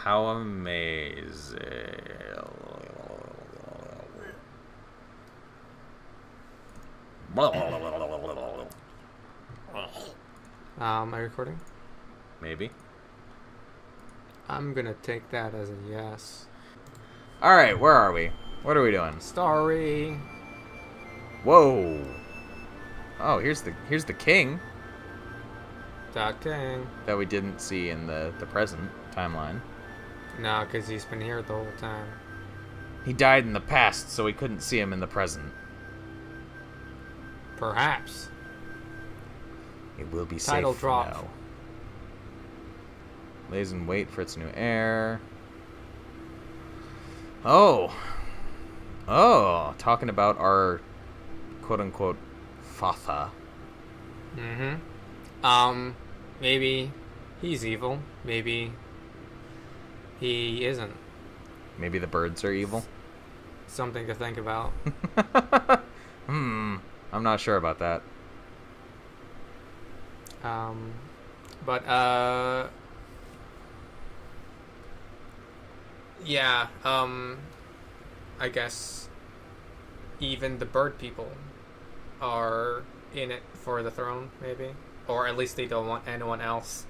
How amazing. Am I recording? Maybe. I'm gonna take that as a yes. Alright, where are we? What are we doing? Story. Whoa. Oh, here's the king The king. that we didn't see in the present timeline. No, because he's been here the whole time. He died in the past, so we couldn't see him in the present. Perhaps. It will be Title safe drop. now. Lays in wait for its new heir. Oh, talking about our quote-unquote father. Maybe he's evil. Maybe he isn't. Maybe the birds are evil. Something to think about. I'm not sure about that. Yeah, I guess even the bird people are in it for the throne, maybe. Or at least they don't want anyone else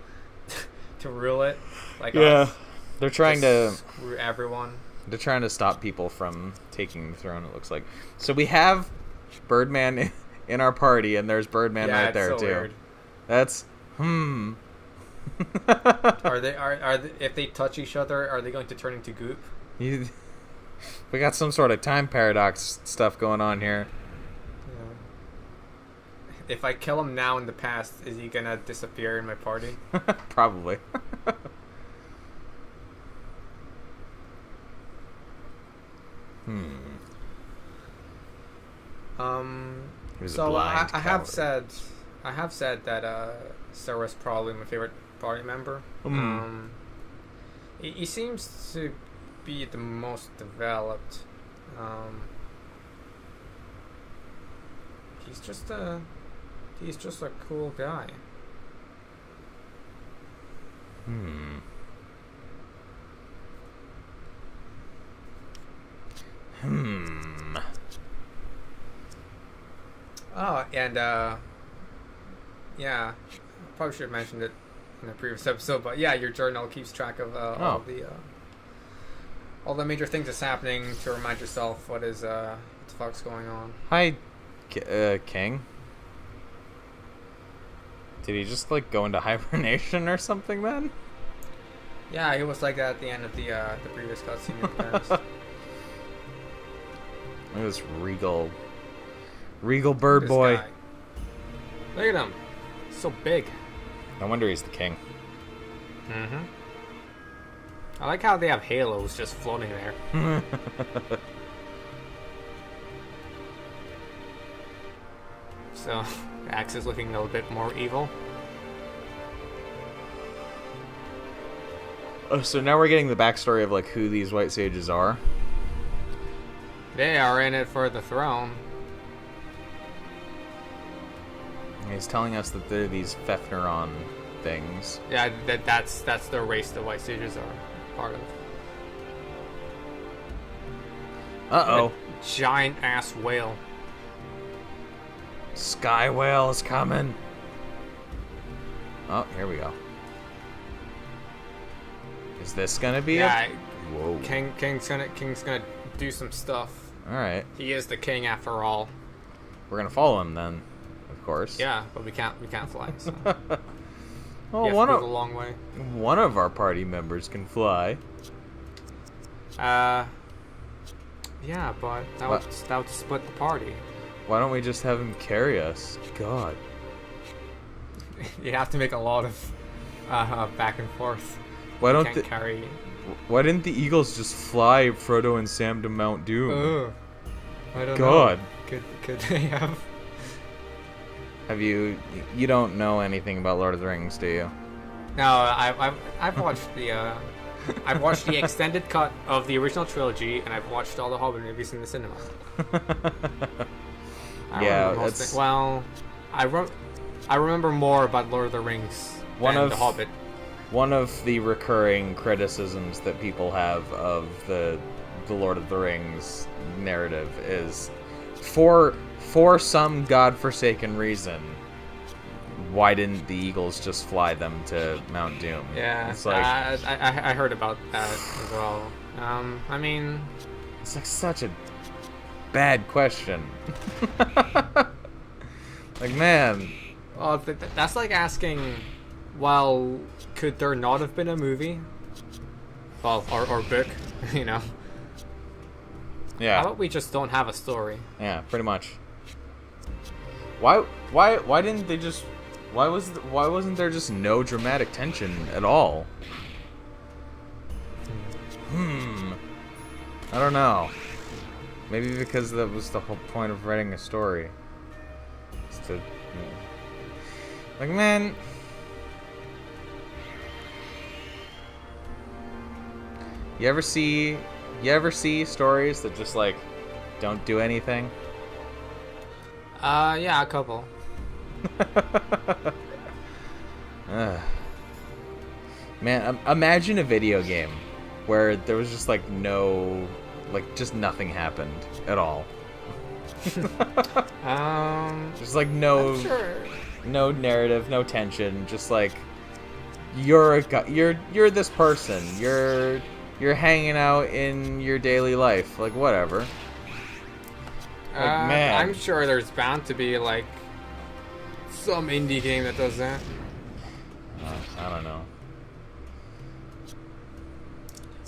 to rule it. Like us. They're trying to Screw everyone. They're trying to stop people from taking the throne, it looks like. So we have Birdman in our party, and there's Birdman right there, so too. weird. That's, Are they if they touch each other, are they going to turn into goop? We got some sort of time paradox stuff going on here. Yeah. If I kill him now in the past, is he gonna disappear in my party? Probably. He was a So blind I have coward. said that Sarah's probably my favorite party member. He seems to be the most developed. He's just a cool guy. Oh, and yeah, probably should have mentioned it in the previous episode, but yeah, your journal keeps track of all the major things that's happening to remind yourself what the fuck's going on. Hi, King. Did he just, like, go into hibernation or something, then? Yeah, he was like that at the end of the previous cutscene in the past. Look at this regal bird This boy. guy. Look at him. So big. No wonder he's the king. I like how they have halos just floating there. So, Axe is looking a little bit more evil. Oh, so now we're getting the backstory of, like, who these white sages are. They are in it for the throne. He's telling us that they're these Fefneron things. Yeah, that's the race the White Sages are part of. Uh-oh. Giant ass whale. Sky whale is coming. Oh, here we go. Is this gonna be it? Whoa. King's gonna do some stuff. Alright. He is the king after all. We're gonna follow him then, of course. Yeah, but we can't fly. So. Oh, You have to go the long way. One of our party members can fly. Yeah, but that would split the party. Why don't we just have him carry us? God. You have to make a lot of back and forth. Why You don't can't carry? Why didn't the Eagles just fly Frodo and Sam to Mount Doom? I don't God. know. Could they have? Have you don't know anything about Lord of the Rings, do you? No, I've watched the I've watched the extended cut of the original trilogy, and I've watched all the Hobbit movies in the cinema. Yeah, I remember more about Lord of the Rings than The Hobbit. one of the recurring criticisms that people have of the Lord of the Rings narrative is, for some godforsaken reason, why didn't the Eagles just fly them to Mount Doom? Yeah, it's like I heard about that as well. I mean, it's like such a bad question. Like, man, well, that's like asking, well, could there not have been a movie? Well, or book, you know? yeah, How about we just don't have a story? yeah, pretty much. Why didn't they just? Why wasn't there just no dramatic tension at all? I don't know. Maybe because that was the whole point of writing a story. Is to, like, man. You ever see stories that just like don't do anything? Yeah, a couple. Man, imagine a video game where there was just like just nothing happened at all. Just like no narrative, no tension, just like you're this person. You're hanging out in your daily life, like whatever. Like, man, I'm sure there's bound to be like some indie game that does that. I don't know.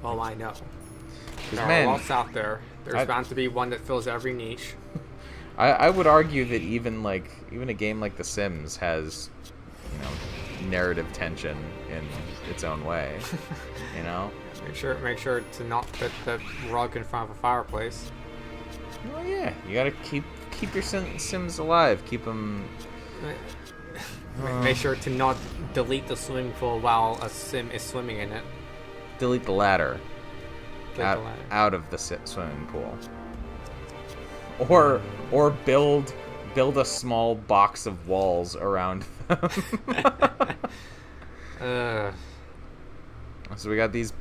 Well, I know. There Man, are lots out there. There's bound to be one that fills every niche. I would argue that even a game like The Sims has, narrative tension in its own way. You know. Make sure to not put the rug in front of a fireplace. Well, yeah, you gotta keep your Sims alive. Keep them. Make sure to not delete the swimming pool while a Sim is swimming in it. Delete the ladder. Out of the swimming pool. Or build a small box of walls around them. So we got these.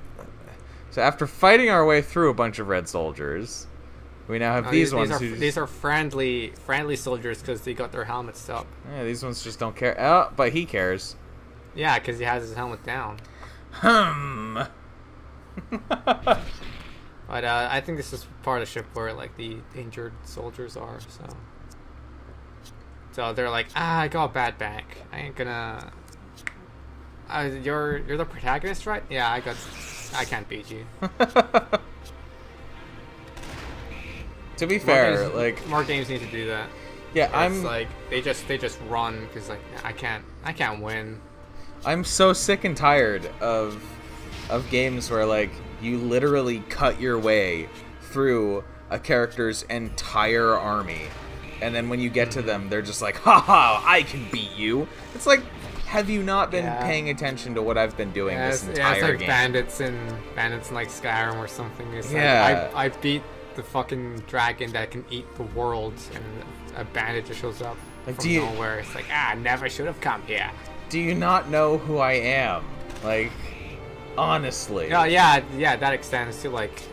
So after fighting our way through a bunch of red soldiers, we now have these ones. These are friendly soldiers because they got their helmets up. Yeah, these ones just don't care. Oh, but he cares. Yeah, because he has his helmet down. But I think this is part of the ship where like the injured soldiers are. So they're like, I got a bad back. I ain't gonna. You're the protagonist, right? Yeah, I can't beat you. To be fair, more games need to do that. Yeah, it's like they just run because like I can't win. I'm so sick and tired of games where like you literally cut your way through a character's entire army, and then when you get to them, they're just like, "Ha, I can beat you." It's like, have you not been paying attention to what I've been doing this entire it's like game? bandits in like Skyrim or something. It's like, I beat the fucking dragon that can eat the world, and a bandit just shows up from nowhere. It's like, never should have come here. Do you not know who I am? Like, honestly. Yeah, that extends to like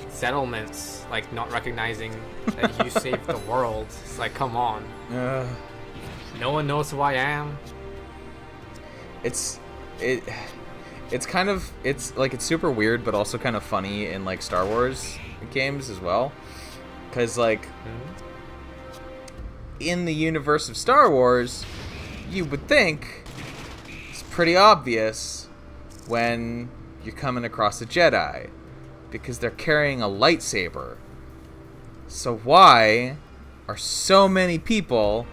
settlements, like not recognizing that you saved the world. It's like, come on. No one knows who I am. It's super weird, but also kind of funny in like Star Wars games as well, because like in the universe of Star Wars, you would think it's pretty obvious when you're coming across a Jedi, because they're carrying a lightsaber. So why are so many people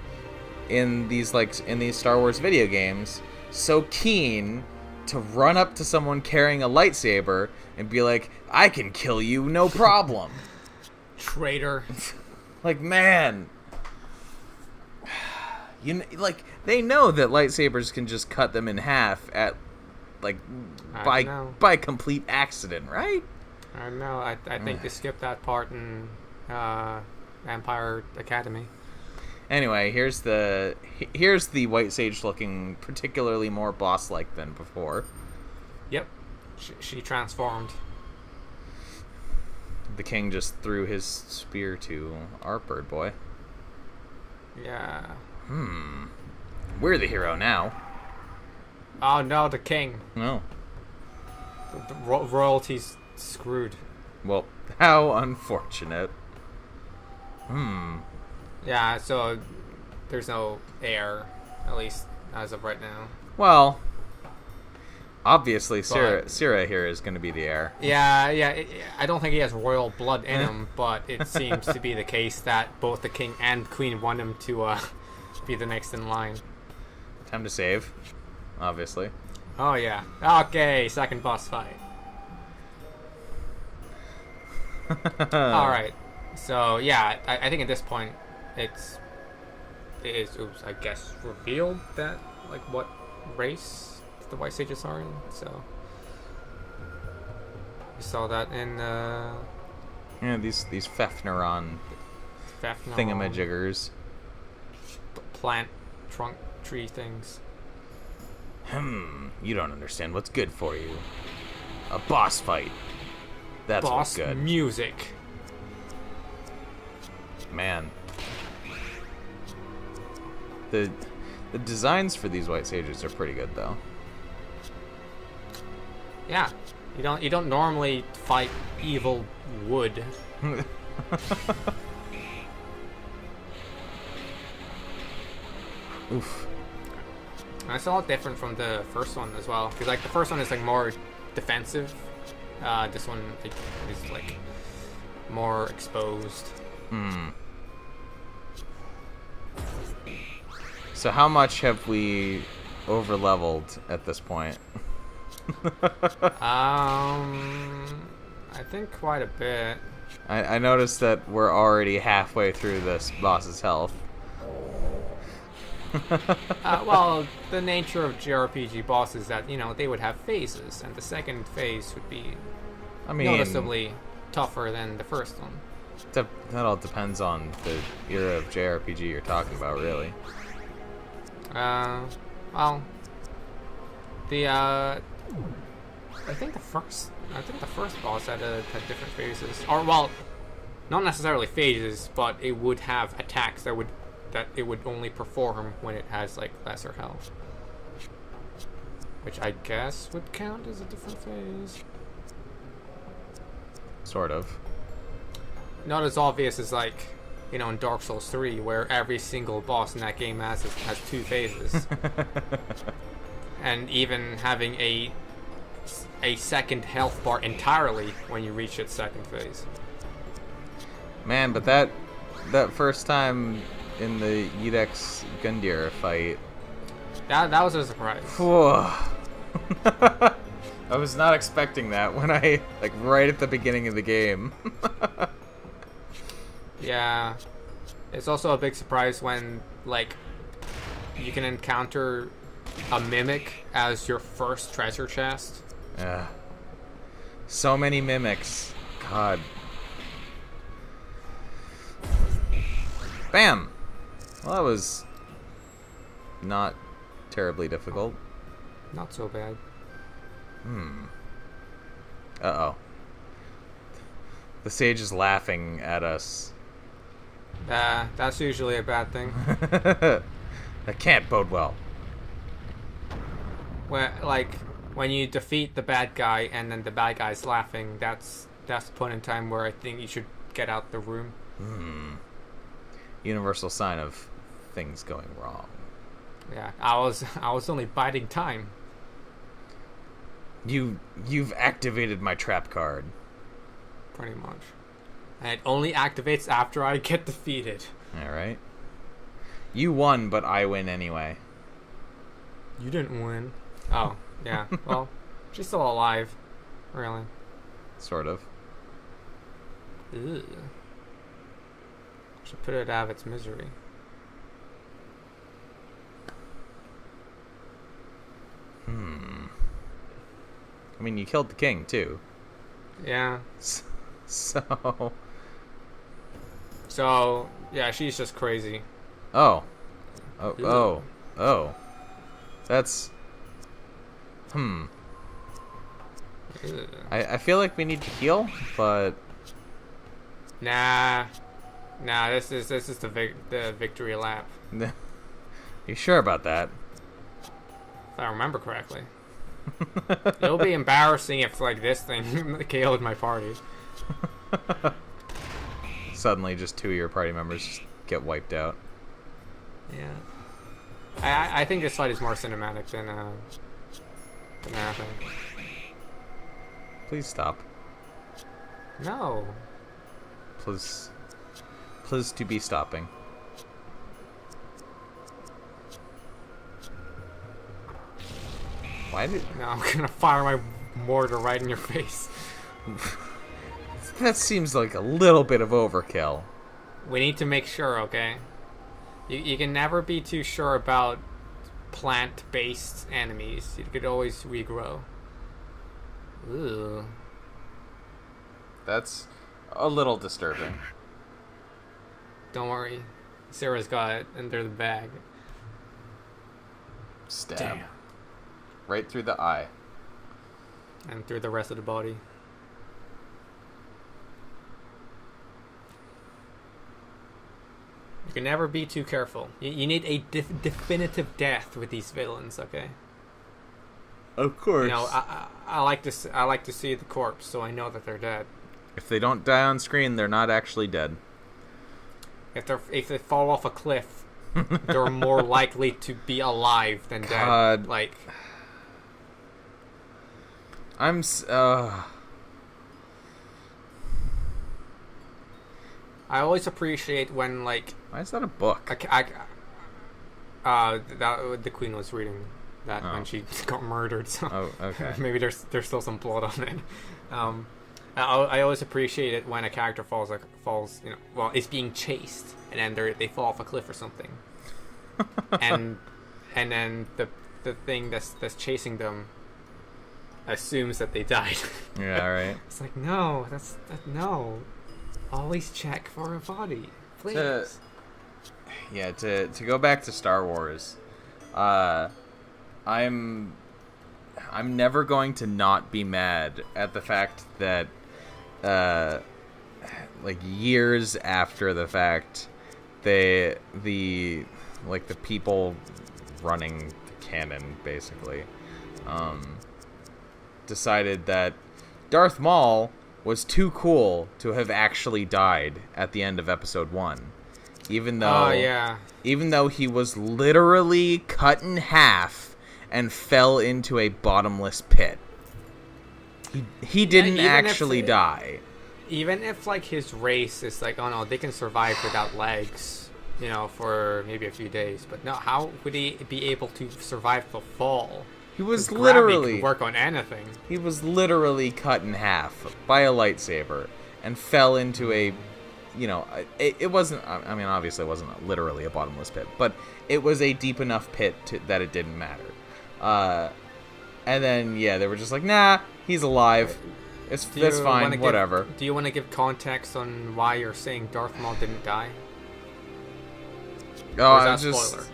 in these Star Wars video games so keen to run up to someone carrying a lightsaber and be like, I can kill you, no problem? Traitor. Like, man, they know that lightsabers can just cut them in half at by complete accident, right? I don't know. I think they skipped that part in Empire Academy. Anyway, here's the White Sage looking particularly more boss-like than before. Yep. She transformed. The king just threw his spear to our bird boy. Yeah. We're the hero now. Oh no, the king. No. The royalty's screwed. Well, how unfortunate. Yeah, so there's no heir, at least as of right now. Well, obviously, Sira here is going to be the heir. Yeah. I don't think he has royal blood in him, but it seems to be the case that both the king and queen want him to be the next in line. Time to save, obviously. Oh yeah. Okay, second boss fight. All right. So yeah, I think at this point it is I guess revealed that like what race the White Sages are in. So we saw that in Yeah, these Fefneron thingamajiggers. Plant trunk tree things. You don't understand what's good for you. A boss fight. That's Boss what's good. music. Man. The designs for these White Sages are pretty good though. Yeah. You don't normally fight evil wood. Oof. And it's a lot different from the first one as well, because like the first one is like more defensive. This one is like more exposed. So how much have we over leveled at this point? I think quite a bit. I noticed that we're already halfway through this boss's health. Well, the nature of JRPG bosses that they would have phases, and the second phase would be noticeably tougher than the first one. That all depends on the era of JRPG you're talking about, really. Well, I think the first boss had different phases, or well, not necessarily phases, but it would have attacks that it would only perform when it has like lesser health, which I guess would count as a different phase. Sort of. Not as obvious as like in Dark Souls 3, where every single boss in that game has 2 phases, and even having a second health bar entirely when you reach its second phase. Man, but that first time in the Edex Gundyr fight, that was a surprise. I was not expecting that when I right at the beginning of the game. Yeah, it's also a big surprise when you can encounter a mimic as your first treasure chest. Yeah. So many mimics. God. Bam! Well, that was not terribly difficult. Not so bad. Uh-oh. The sage is laughing at us. That's usually a bad thing. That can't bode well. When you defeat the bad guy and then the bad guy's laughing, that's the point in time where I think you should get out the room. Universal sign of things going wrong. Yeah, I was only biding time. You've activated my trap card. Pretty much. And it only activates after I get defeated. Alright. You won, but I win anyway. You didn't win. Oh, yeah. Well, she's still alive. Really. Sort of. Ew. Should put it out of its misery. I mean, you killed the king, too. Yeah. So, yeah, she's just crazy. Oh. Ew. Oh. That's... Ugh. I feel like we need to heal, but Nah. This is the victory lap. you sure about that? If I remember correctly. It'll be embarrassing if like this thing killed my party. Suddenly, just 2 of your party members just get wiped out. Yeah. I think this fight is more cinematic than anything. Please stop. No. Please to be stopping. Why did... No, I'm gonna fire my mortar right in your face. That seems like a little bit of overkill. We need to make sure, okay? You can never be too sure about plant-based enemies. You could always regrow. Ooh. That's a little disturbing. Don't worry. Sarah's got it under the bag. Stab. Damn. Right through the eye. And through the rest of the body. You can never be too careful. You need a definitive death with these villains, okay? Of course. You know, I like to see the corpse, so I know that they're dead. If they don't die on screen, they're not actually dead. If they fall off a cliff, they're more likely to be alive than God. dead. Like, I always appreciate when like why is that a book? the queen was reading that when she got murdered. So okay. Maybe there's still some blood on it. I always appreciate it when a character falls, is being chased, and then they fall off a cliff or something, and then the thing that's chasing them assumes that they died. Yeah, right. It's like no. Always check for a body, please. To go back to Star Wars, I'm never going to not be mad at the fact that like years after the fact, the people running the canon basically decided that Darth Maul was too cool to have actually died at the end of episode 1. Even though he was literally cut in half and fell into a bottomless pit. He didn't actually die. Even if like his race is like, oh no, they can survive without legs, for maybe a few days. But no, how would he be able to survive the fall? He was Gravity literally can work on anything. He was literally cut in half by a lightsaber and fell into a, it wasn't. I mean, obviously, it wasn't literally a bottomless pit, but it was a deep enough pit that it didn't matter. And then they were just like, nah, he's alive. That's fine. Whatever. Do you want to give context on why you're saying Darth Maul didn't die? Oh, I was just spoiler.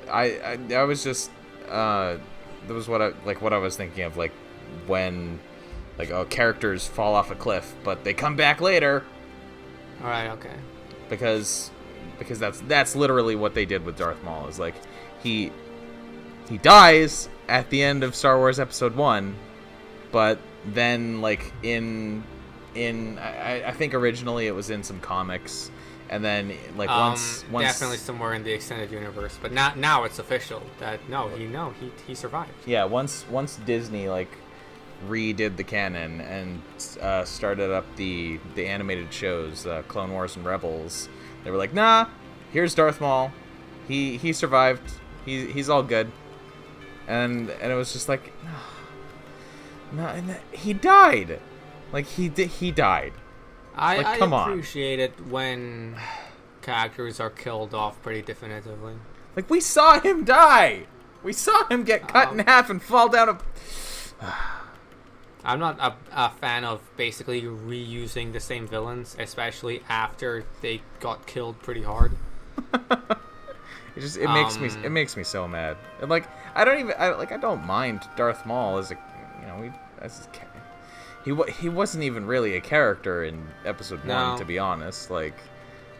I was just. That was what I was thinking of, like when characters fall off a cliff but they come back later. All right, okay. Because that's literally what they did with Darth Maul. Is like he dies at the end of Star Wars Episode 1, but then like in I think originally it was in some comics. And then, once definitely somewhere in the extended universe, but now it's official that he survived. Yeah, once Disney redid the canon and started up the animated shows, Clone Wars and Rebels, they were like, nah, here's Darth Maul, he survived, he's all good, and it was just like, no, he died, he died. I I appreciate it when characters are killed off pretty definitively. We saw him die. We saw him get cut in half and fall down a... I'm not a fan of basically reusing the same villains, especially after they got killed pretty hard. It makes me so mad. And I don't mind Darth Maul as He wasn't even really a character in episode 1, to be honest. Like,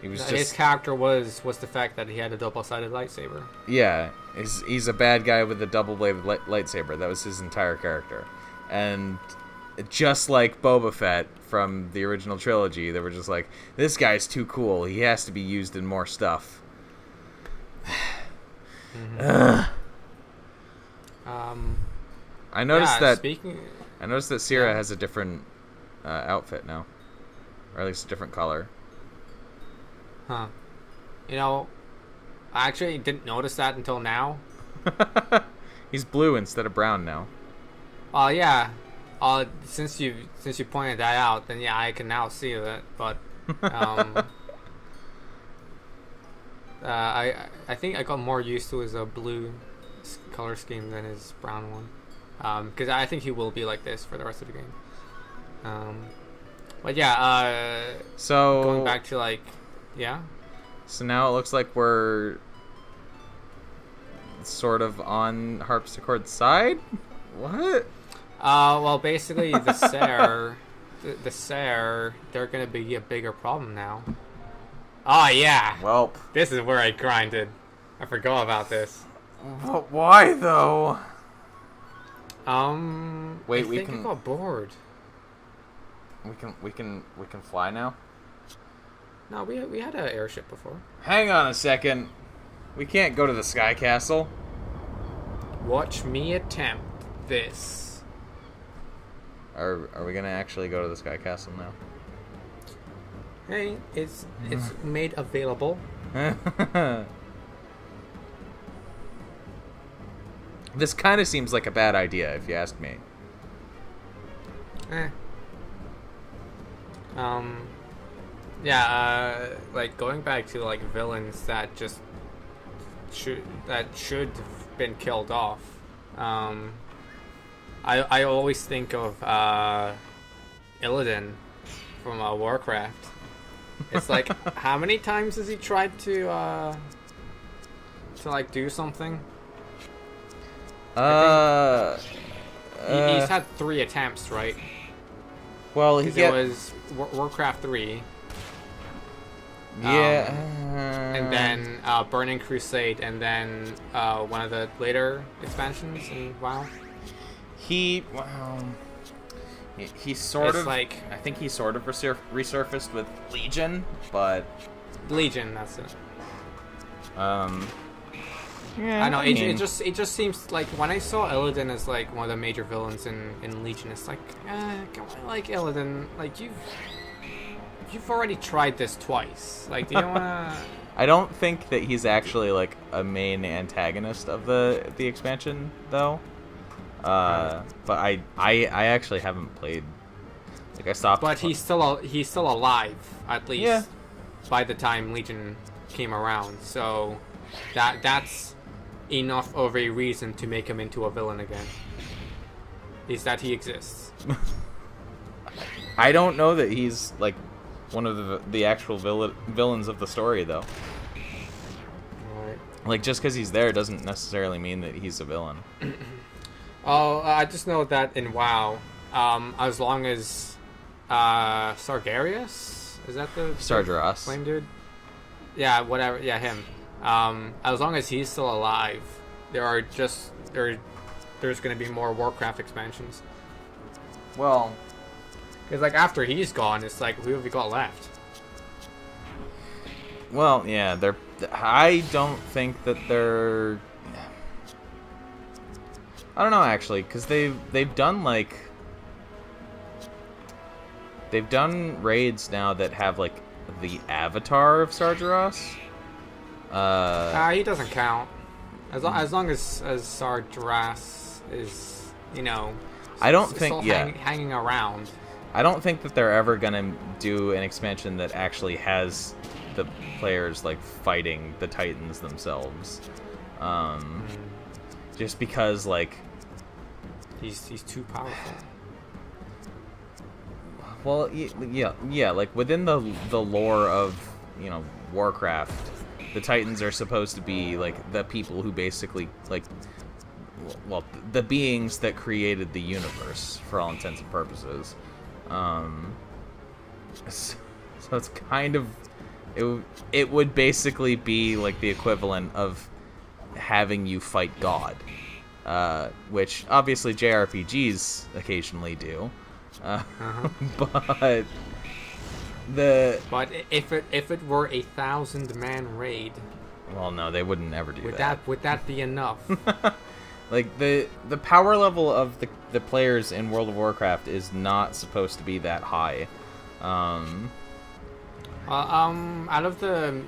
he was just... His character was the fact that he had a double-sided lightsaber. Yeah, he's a bad guy with a double-bladed lightsaber. That was his entire character. And just like Boba Fett from the original trilogy, they were just like, this guy's too cool. He has to be used in more stuff. I noticed that Sierra has a different outfit now, or at least a different color. Huh. You know, I actually didn't notice that until now. He's blue instead of brown now. Oh yeah. Since you pointed that out, then yeah, I can now see that. But I think I got more used to his blue color scheme than his brown one. Because I think he will be like this for the rest of the game. But yeah, so going back to like, yeah. So now it looks like we're sort of on Harpsichord's side. What? Well, basically the Sare, they're gonna be a bigger problem now. Oh yeah. Well, this is where I grinded. I forgot about this. But why though? Wait, I think I got bored. We can fly now? No, we had an airship before. Hang on a second. We can't go to the Sky Castle. Watch me attempt this. Are we gonna actually go to the Sky Castle now? Hey, it's made available. This kind of seems like a bad idea, if you ask me. Yeah, like going back to like villains that should have been killed off. I always think of Illidan from Warcraft. It's like, how many times has he tried to like do something? He's had 3 attempts, right? Well, it was Warcraft 3. Yeah. And then Burning Crusade, and then one of the later expansions in WoW. He sort of like, I think he sort of resurfaced with Legion, but Legion, that's it. Yeah, I know. It just seems like when I saw Illidan as like one of the major villains in Legion, it's like, come on, like Illidan, like you've already tried this twice. Like, do you wanna? I don't think that he's actually like a main antagonist of the expansion though. But I actually haven't played. Like, I stopped. But he's still alive, at least. Yeah. By the time Legion came around, so that's enough of a reason to make him into a villain again. Is that he exists. I don't know that he's like one of the actual villains of the story though. Right. Like, just because he's there doesn't necessarily mean that he's a villain. Oh, I just know that in WoW, as long as Sargeras, is that the Sargeras flame dude? Yeah, whatever. Yeah, him. As long as he's still alive, there's going to be more Warcraft expansions. Well, because like after he's gone, it's like, who have we got left? Well, yeah, I don't think that they're. I don't know actually, because they've done raids now that have like the avatar of Sargeras. He doesn't count. As long as Sargeras is, I don't think hanging around. I don't think that they're ever gonna do an expansion that actually has the players like fighting the Titans themselves. Just because like he's too powerful. Well, yeah. Like within the lore of Warcraft, the Titans are supposed to be like the people who basically like well, the beings that created the universe for all intents and purposes. So it's kind of it would basically be like the equivalent of having you fight God, which obviously JRPGs occasionally do, but if it were 1,000-man raid, well, no, they wouldn't ever do that. Would that be enough? Like the power level of the players in World of Warcraft is not supposed to be that high. Out of the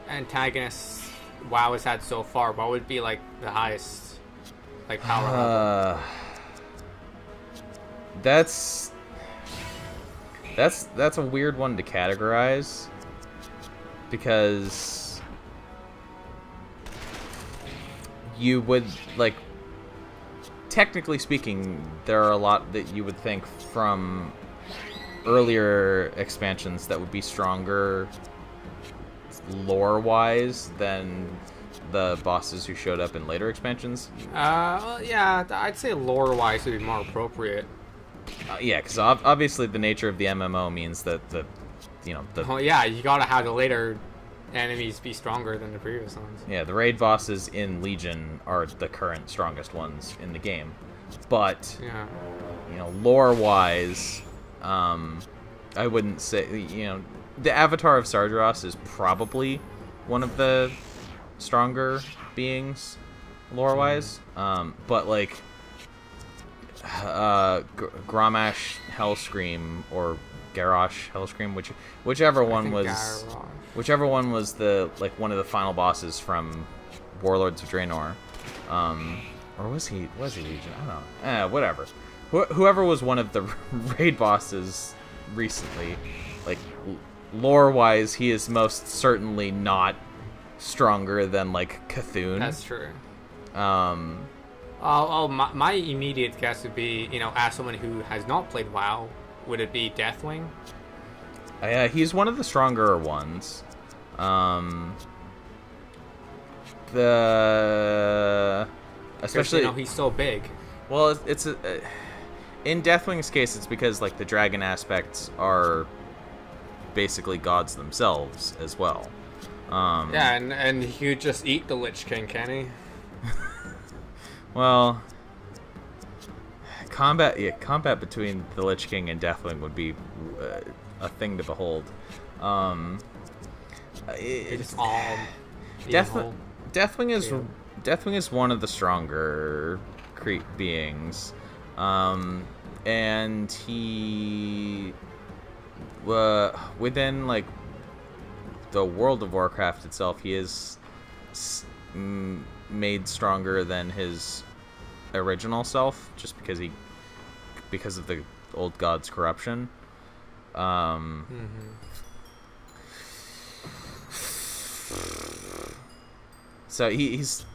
antagonists WoW has had so far, what would be like the highest like power level? That's a weird one to categorize, because you would, like, technically speaking, there are a lot that you would think from earlier expansions that would be stronger lore-wise than the bosses who showed up in later expansions. Well, yeah, I'd say lore-wise would be more appropriate. Yeah, because obviously the nature of the MMO means that Oh yeah, you gotta have the later enemies be stronger than the previous ones. Yeah, the raid bosses in Legion are the current strongest ones in the game, but yeah, lore-wise, I wouldn't say, the Avatar of Sargeras is probably one of the stronger beings lore-wise, but like Grommash Hellscream or Garrosh Hellscream, whichever one was the, like, one of the final bosses from Warlords of Draenor, or was he Legion? I don't know. Whatever. Whoever was one of the raid bosses recently, like, lore-wise, he is most certainly not stronger than, like, Cthulhu. That's true. My immediate guess would be, as someone who has not played WoW, would it be Deathwing? He's one of the stronger ones. Especially, he's so big. Well, it's in Deathwing's case, it's because, like, the dragon aspects are basically gods themselves as well. Yeah, and he could just eat the Lich King, can he? Well, combat between the Lich King and Deathwing would be a thing to behold. It's all Deathwing is one of the stronger beings, and he within, like, the World of Warcraft itself, he is made stronger than his original self, just because of the old god's corruption. So he's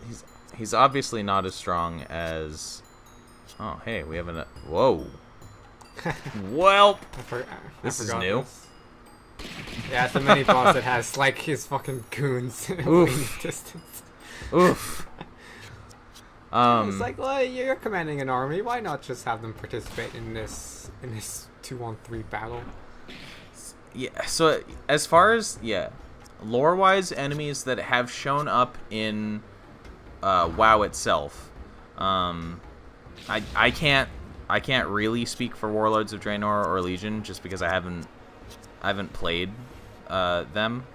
obviously not as strong as. Oh, hey, we have whoa. Well, this is new. This. Yeah, it's a mini boss that has, like, his fucking goons in distance. Oof. It's like, well, you're commanding an army. Why not just have them participate in this 2-on-3 battle? Yeah. So as far as lore-wise, enemies that have shown up in WoW itself, I can't really speak for Warlords of Draenor or Legion, just because I haven't played them.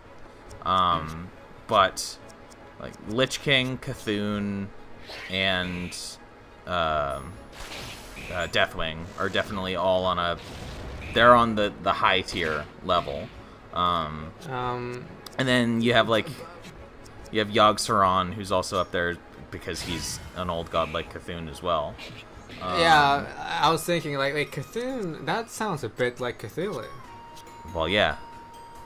But, like, Lich King, Cthulhu, and Deathwing are definitely all on they're on the high tier level. And then you have Yogg Saron, who's also up there because he's an old god like Cthulhu as well. Yeah, I was thinking, like Cthulhu, that sounds a bit like Cthulhu. Well, yeah.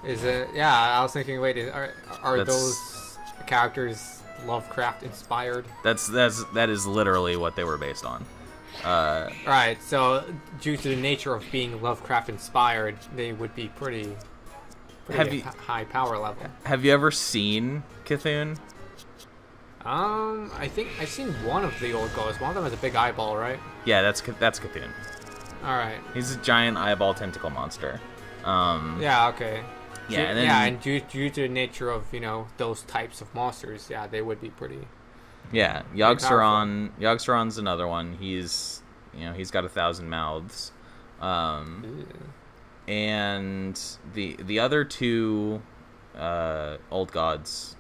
Is it? Yeah, I was thinking, wait, are those characters Lovecraft inspired? That is literally what they were based on. Right, so due to the nature of being Lovecraft inspired, they would be pretty high power level. Have you ever seen Cthulhu? I think I've seen one of the old gods. One of them has a big eyeball, right? Yeah, that's Cthulhu. All right. He's a giant eyeball tentacle monster. Yeah. Okay. Yeah, and then, yeah, and due to the nature of those types of monsters, yeah, they would be pretty. Yeah, Yogg-Saron's another one. He's got 1,000 mouths. And the other two old gods,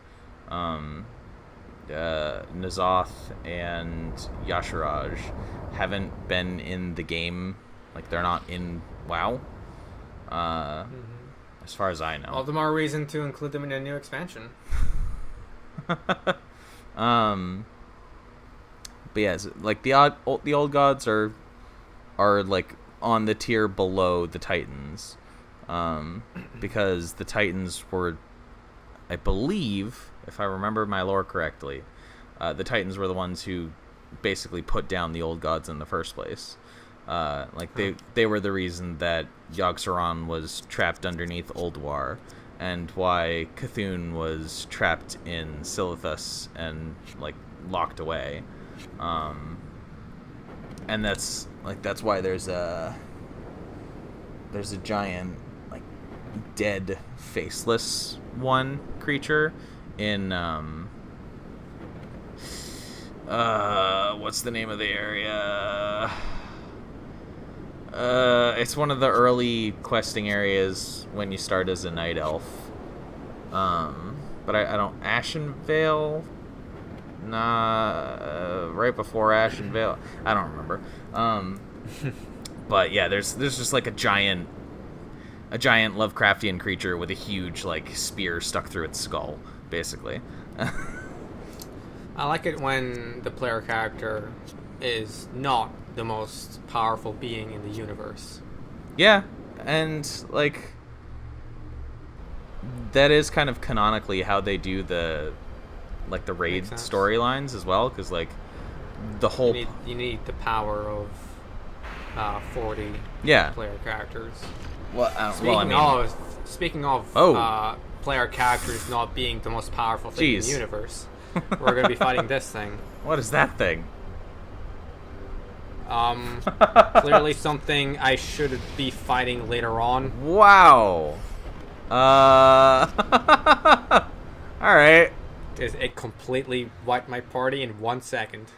N'Zoth and Yasharaj, haven't been in the game. Like, they're not in WoW. As far as I know. All the more reason to include them in a new expansion. But yeah, like the old gods are like on the tier below the Titans, because the Titans were, I believe, if I remember my lore correctly, the Titans were the ones who basically put down the old gods in the first place. They were the reason that Yogg-Saron was trapped underneath Ulduar, and why Cthulhu was trapped in Silithus and like locked away. And that's why there's a giant like dead faceless one creature in what's the name of the area? It's one of the early questing areas when you start as a night elf. But I don't... Ashenvale? Nah, right before Ashenvale. I don't remember. But yeah, there's just like a giant Lovecraftian creature with a huge like spear stuck through its skull, basically. I like it when the player character is not the most powerful being in the universe. Yeah, and like that is kind of canonically how they do the raid storylines as well, because like the whole you need the power of 40 player characters. Speaking of player characters not being the most powerful thing in the universe, we're going to be fighting this thing. What is that thing? Clearly something I should be fighting later on. Wow. Alright. It completely wiped my party in 1 second.